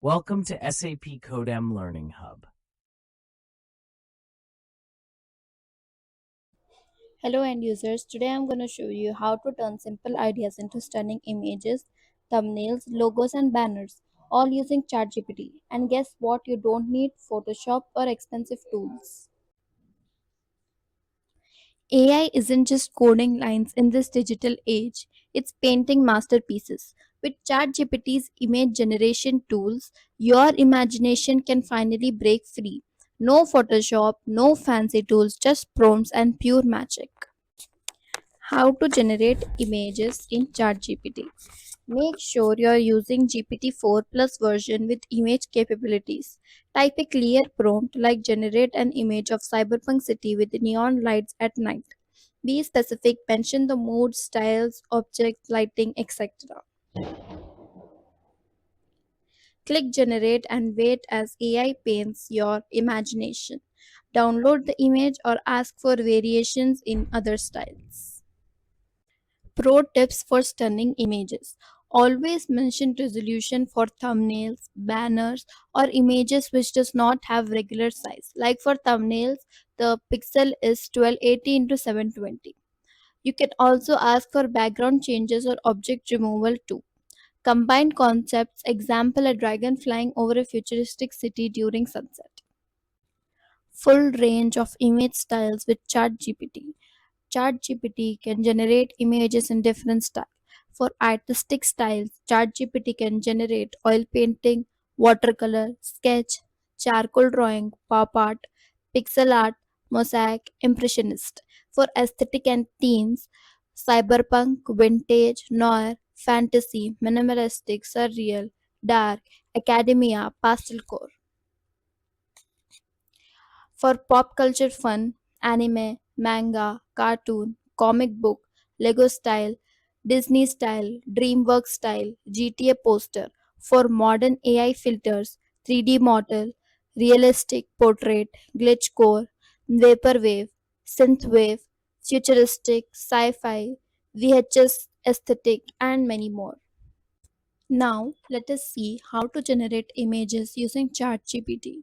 Welcome to SAP Codem Learning Hub. Hello end users, today I'm going to show you how to turn simple ideas into stunning images, thumbnails, logos and banners, all using ChatGPT. And guess what? You don't need Photoshop or expensive tools. AI isn't just coding lines in this digital age, it's painting masterpieces. With ChatGPT's image generation tools, your imagination can finally break free. No Photoshop, no fancy tools, just prompts and pure magic. How to generate images in ChatGPT. Make sure you are using GPT-4 plus version with image capabilities. Type a clear prompt like generate an image of cyberpunk city with neon lights at night. Be specific, mention the mood, styles, objects, lighting, etc. Click generate and wait as AI paints your imagination. Download the image or ask for variations in other styles. Pro tips for stunning images. Always mention resolution for thumbnails, banners, or images which does not have regular size. Like for thumbnails, the pixel is 1280 into 720. You can also ask for background changes or object removal too. Combine concepts, example a dragon flying over a futuristic city during sunset. Full range of image styles with ChatGPT. ChatGPT can generate images in different styles. For artistic styles, ChatGPT can generate oil painting, watercolor, sketch, charcoal drawing, pop art, pixel art, mosaic, impressionist. For aesthetic and themes, cyberpunk, vintage, noir, fantasy, minimalistic, surreal, dark, academia, pastel core. For pop culture fun, anime, manga, cartoon, comic book, Lego style, Disney style, DreamWorks style, GTA poster. For modern AI filters, 3D model, realistic portrait, glitch core, vaporwave, synthwave, futuristic, sci-fi, VHS aesthetic, and many more. Now, let us see how to generate images using ChatGPT.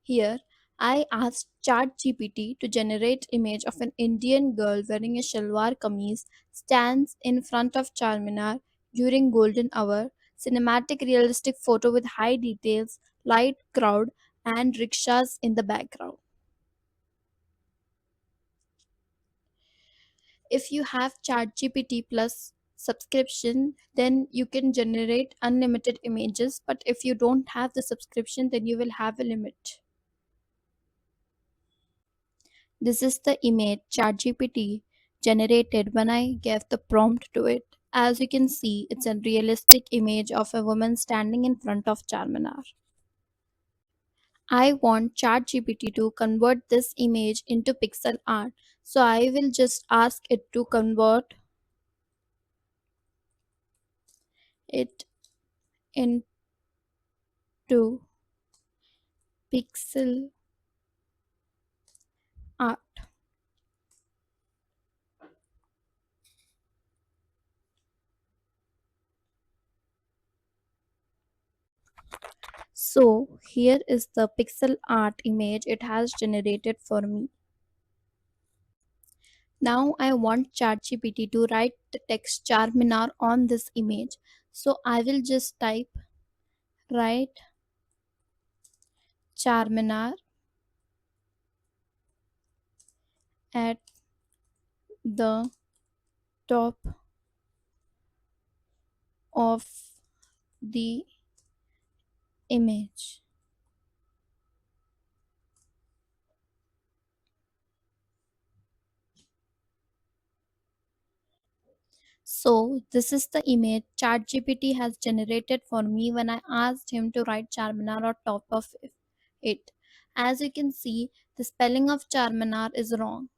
Here, I asked ChatGPT to generate image of an Indian girl wearing a shalwar kameez stands in front of Charminar during golden hour, cinematic realistic photo with high details, light crowd and rickshaws in the background. If you have ChatGPT plus subscription, then you can generate unlimited images, but if you don't have the subscription, then you will have a limit. This is the image ChatGPT generated when I gave the prompt to it. As you can see, it's a realistic image of a woman standing in front of Charminar. I want ChatGPT to convert this image into pixel art, so I will just ask it to convert it into pixel art. So here is the pixel art image it has generated for me. Now I want ChatGPT to write the text Charminar on this image. So I will just type write Charminar at the top of the image. So this is the image ChatGPT has generated for me when I asked him to write Charminar on top of it. As you can see, the spelling of Charminar is wrong.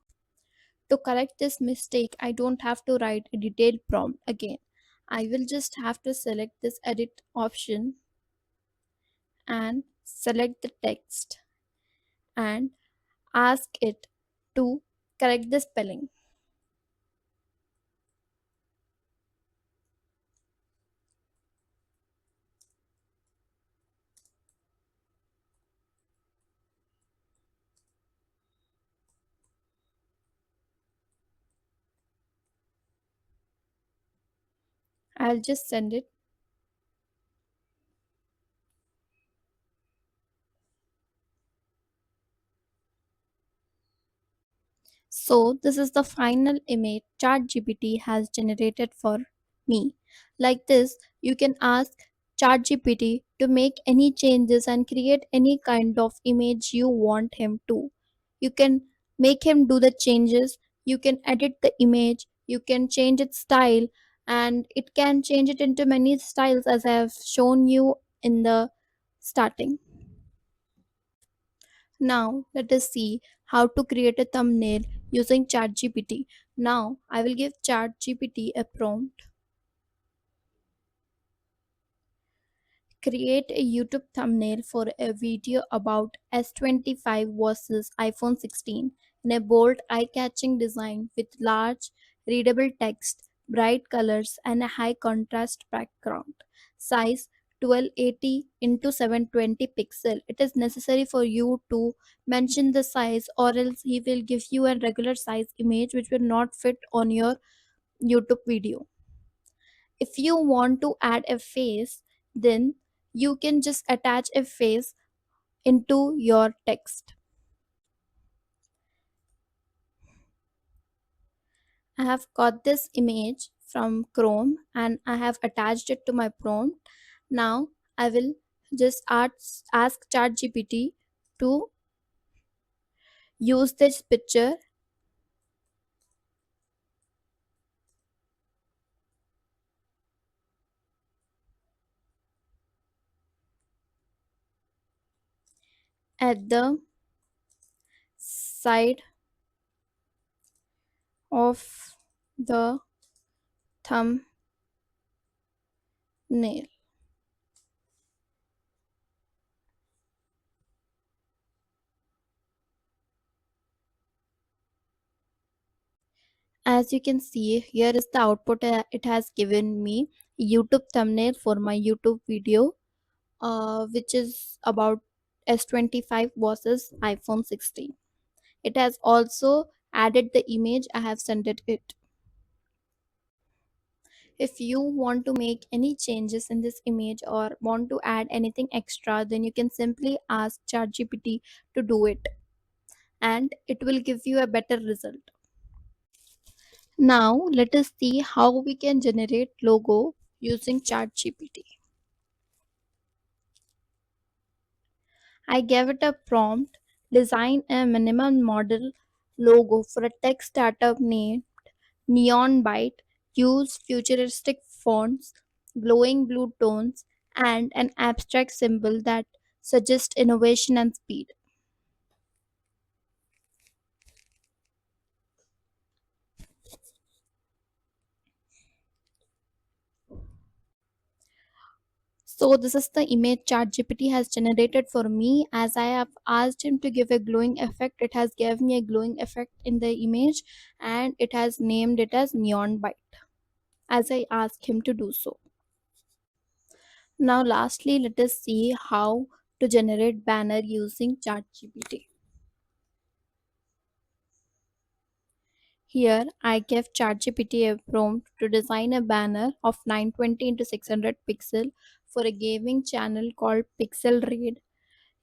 To correct this mistake, I don't have to write a detailed prompt again. I will just have to select this edit option and select the text and ask it to correct the spelling. I'll just send it. So this is the final image ChatGPT has generated for me. Like this, you can ask ChatGPT to make any changes and create any kind of image you want him to. You can make him do the changes, you can edit the image, you can change its style, and it can change it into many styles as I have shown you in the starting. Now, let us see how to create a thumbnail using ChatGPT. Now, I will give ChatGPT a prompt. Create a YouTube thumbnail for a video about S25 versus iPhone 16 in a bold, eye catching design with large, readable text, bright colors, and a high contrast background. Size 1280 into 720 pixel. It is necessary for you to mention the size, or else he will give you a regular size image which will not fit on your YouTube video. If you want to add a face, then you can just attach a face into your text. I have got this image from Chrome and I have attached it to my prompt. Now I will just ask ChatGPT to use this picture at the side of the thumbnail. As you can see, here is the output it has given me. YouTube thumbnail for my YouTube video, which is about S25 versus iPhone 16. It has also added the image. I have sent it. If you want to make any changes in this image or want to add anything extra, then you can simply ask ChatGPT to do it, and it will give you a better result. Now let us see how we can generate logo using ChatGPT. I gave it a prompt: design a minimum model logo for a tech startup named Neon Byte. Use futuristic fonts, glowing blue tones, and an abstract symbol that suggests innovation and speed. So this is the image ChatGPT has generated for me. As I have asked him to give a glowing effect, it has given me a glowing effect in the image, and it has named it as Neon Byte as I asked him to do so. Now lastly, let us see how to generate banner using ChatGPT. Here I gave ChatGPT a prompt to design a banner of 920 into 600 pixel for a gaming channel called Pixel Raid.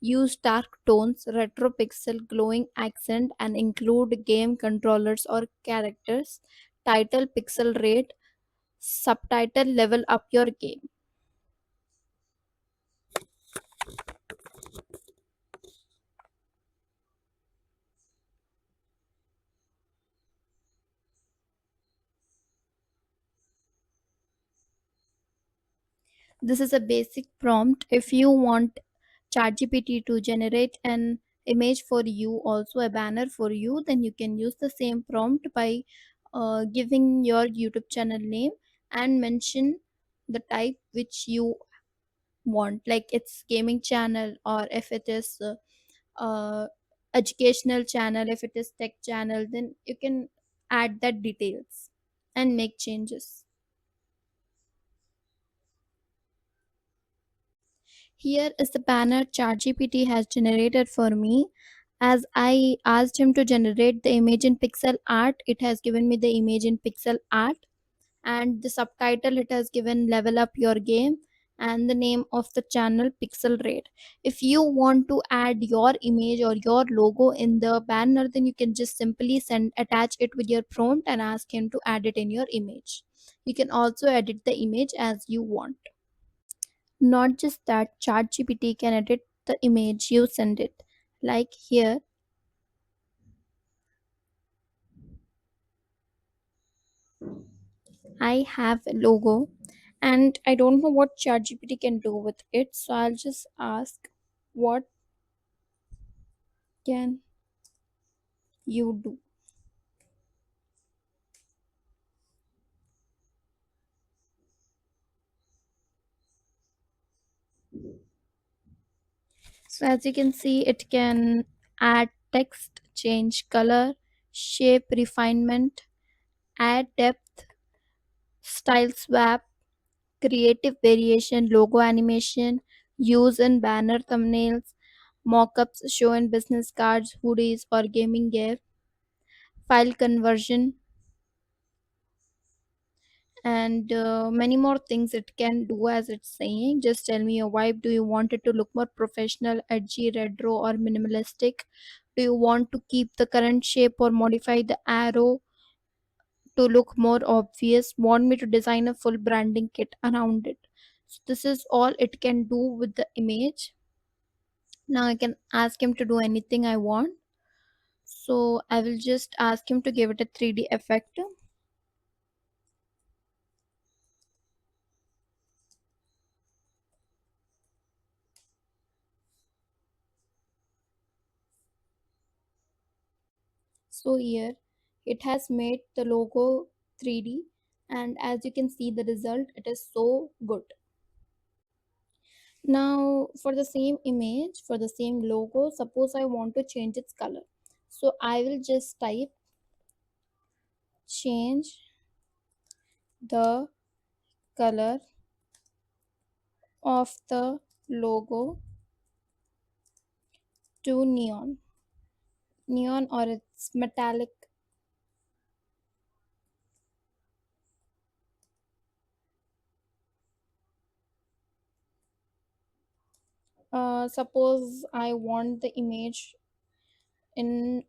Use dark tones, retro pixel, glowing accent, and include game controllers or characters. Title: Pixel Raid. Subtitle: Level up your game. This is a basic prompt. If you want ChatGPT to generate an image for you, also a banner for you, then you can use the same prompt by giving your YouTube channel name and mention the type which you want, like it's gaming channel, or if it is educational channel, if it is tech channel, then you can add that details and make changes. Here is the banner ChatGPT has generated for me. As I asked him to generate the image in pixel art, it has given me the image in pixel art. and the subtitle it has given level up your game, and the name of the channel pixel rate. If you want to add your image or your logo in the banner, then you can just simply send attach it with your prompt and ask him to add it in your image. You can also edit the image as you want. Not just that, ChatGPT can edit the image you send it. Like here, I have a logo and I don't know what ChatGPT can do with it. So I'll just ask, what can you do? So as you can see, it can add text, change color, shape refinement, add depth, style swap, creative variation, logo animation, use in banner thumbnails, mockups show in business cards, hoodies, or gaming gear, file conversion, and many more things it can do. As it's saying, just tell me your vibe. Do you want it to look more professional, edgy, retro, or minimalistic? Do you want to keep the current shape or modify the arrow to look more obvious? Want me to design a full branding kit around it? So this is all it can do with the image. Now I can ask him to do anything I want. So I will just ask him to give it a 3D effect. So here it has made the logo 3D, and as you can see the result, it is so good. Now for the same image, for the same logo, suppose I want to change its color. So I will just type change the color of the logo to neon or it's metallic. Suppose I want the image in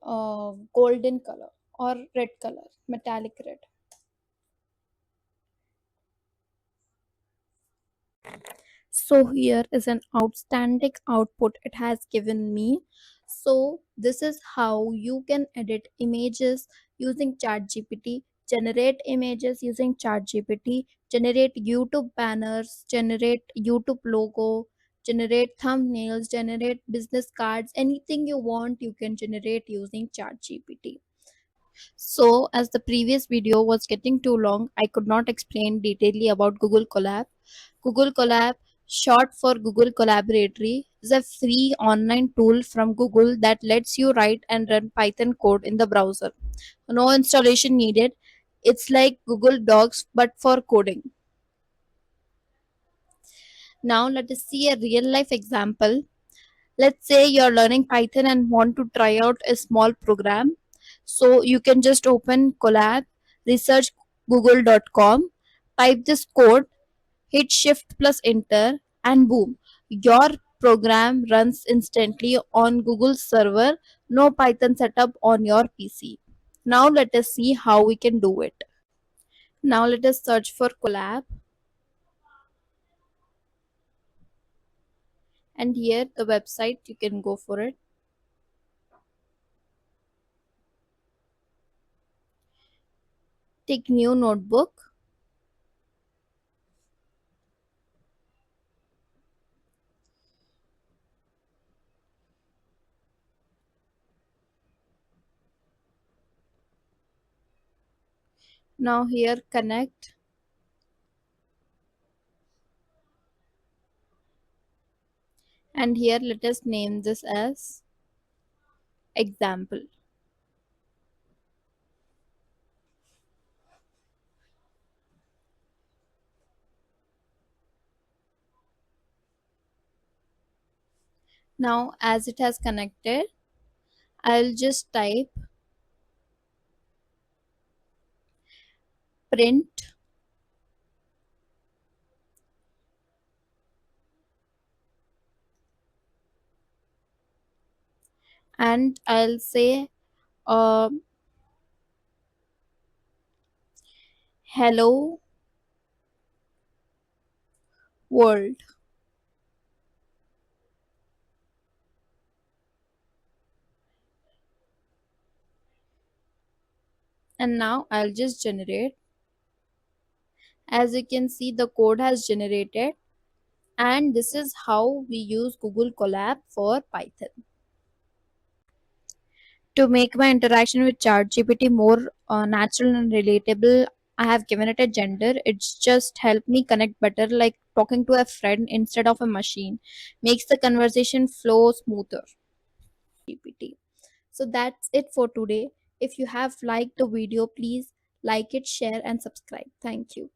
golden color or red color, metallic red. So here is an outstanding output it has given me. So this is how you can edit images using ChatGPT, generate images using ChatGPT, generate YouTube banners, generate YouTube logo, generate thumbnails, generate business cards, anything you want you can generate using ChatGPT. So, as the previous video was getting too long, I could not explain detailedly about Google Colab. Google Colab, short for Google Collaboratory, is a free online tool from Google that lets you write and run Python code in the browser. No installation needed. It's like Google Docs but for coding. Now, let us see a real life example. Let's say you're learning Python and want to try out a small program. So you can just open Colab, research google.com, type this code, hit shift plus enter, and boom, your program runs instantly on Google's server. No Python setup on your PC. Now let us see how we can do it. Now let us search for Colab, and here the website, you can go for it. Take new notebook. Now here connect, and here let us name this as example. Now as it has connected, I'll just type print and I'll say uh, hello world. And now I'll just generate. As you can see, the code has generated, and this is how we use Google Colab for Python. To make my interaction with ChatGPT more natural and relatable, I have given it a gender. It's just helped me connect better, like talking to a friend instead of a machine. Makes the conversation flow smoother. GPT. So that's it for today. If you have liked the video, please like it, share, and subscribe. Thank you.